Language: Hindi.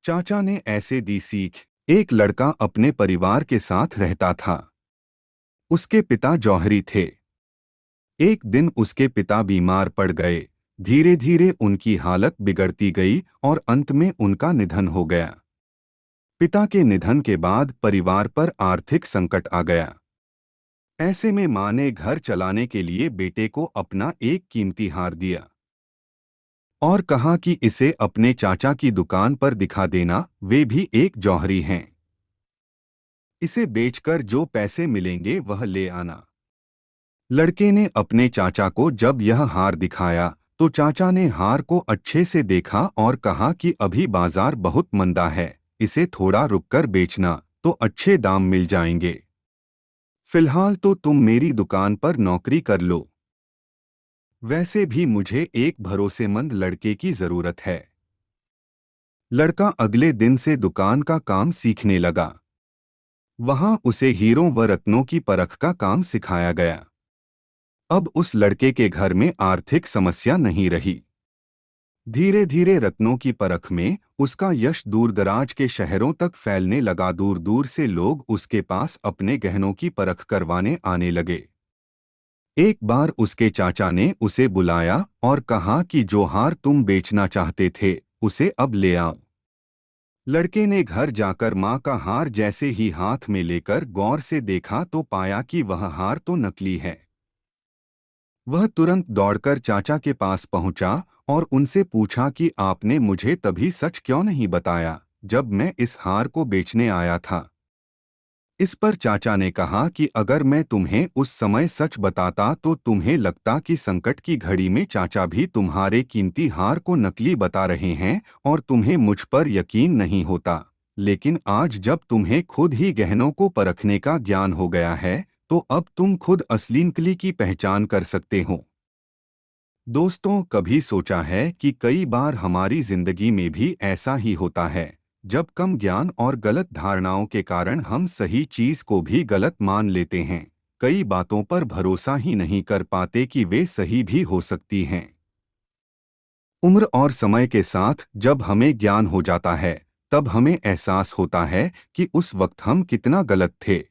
चाचा ने ऐसे दी सीख। एक लड़का अपने परिवार के साथ रहता था। उसके पिता जौहरी थे। एक दिन उसके पिता बीमार पड़ गए। धीरे धीरे उनकी हालत बिगड़ती गई और अंत में उनका निधन हो गया। पिता के निधन के बाद परिवार पर आर्थिक संकट आ गया। ऐसे में मां ने घर चलाने के लिए बेटे को अपना एक कीमती हार दिया और कहा कि इसे अपने चाचा की दुकान पर दिखा देना, वे भी एक जौहरी हैं। इसे बेचकर जो पैसे मिलेंगे वह ले आना। लड़के ने अपने चाचा को जब यह हार दिखाया तो चाचा ने हार को अच्छे से देखा और कहा कि अभी बाजार बहुत मंदा है, इसे थोड़ा रुककर बेचना तो अच्छे दाम मिल जाएंगे। फिलहाल तो तुम मेरी दुकान पर नौकरी कर लो। वैसे भी मुझे एक भरोसेमंद लड़के की जरूरत है। लड़का अगले दिन से दुकान का काम सीखने लगा। वहां उसे हीरों व रत्नों की परख का काम सिखाया गया। अब उस लड़के के घर में आर्थिक समस्या नहीं रही। धीरे धीरे रत्नों की परख में उसका यश दूरदराज के शहरों तक फैलने लगा। दूर दूर से लोग उसके पास अपने गहनों की परख करवाने आने लगे। एक बार उसके चाचा ने उसे बुलाया और कहा कि जो हार तुम बेचना चाहते थे उसे अब ले आओ। लड़के ने घर जाकर मां का हार जैसे ही हाथ में लेकर गौर से देखा तो पाया कि वह हार तो नकली है। वह तुरंत दौड़कर चाचा के पास पहुंचा और उनसे पूछा कि आपने मुझे तभी सच क्यों नहीं बताया जब मैं इस हार को बेचने आया था। इस पर चाचा ने कहा कि अगर मैं तुम्हें उस समय सच बताता तो तुम्हें लगता कि संकट की घड़ी में चाचा भी तुम्हारे कीमती हार को नकली बता रहे हैं और तुम्हें मुझ पर यकीन नहीं होता। लेकिन आज जब तुम्हें खुद ही गहनों को परखने का ज्ञान हो गया है तो अब तुम खुद असली नकली की पहचान कर सकते हो। दोस्तों, कभी सोचा है कि कई बार हमारी जिंदगी में भी ऐसा ही होता है, जब कम ज्ञान और गलत धारणाओं के कारण हम सही चीज को भी गलत मान लेते हैं। कई बातों पर भरोसा ही नहीं कर पाते कि वे सही भी हो सकती हैं। उम्र और समय के साथ जब हमें ज्ञान हो जाता है तब हमें एहसास होता है कि उस वक्त हम कितना गलत थे।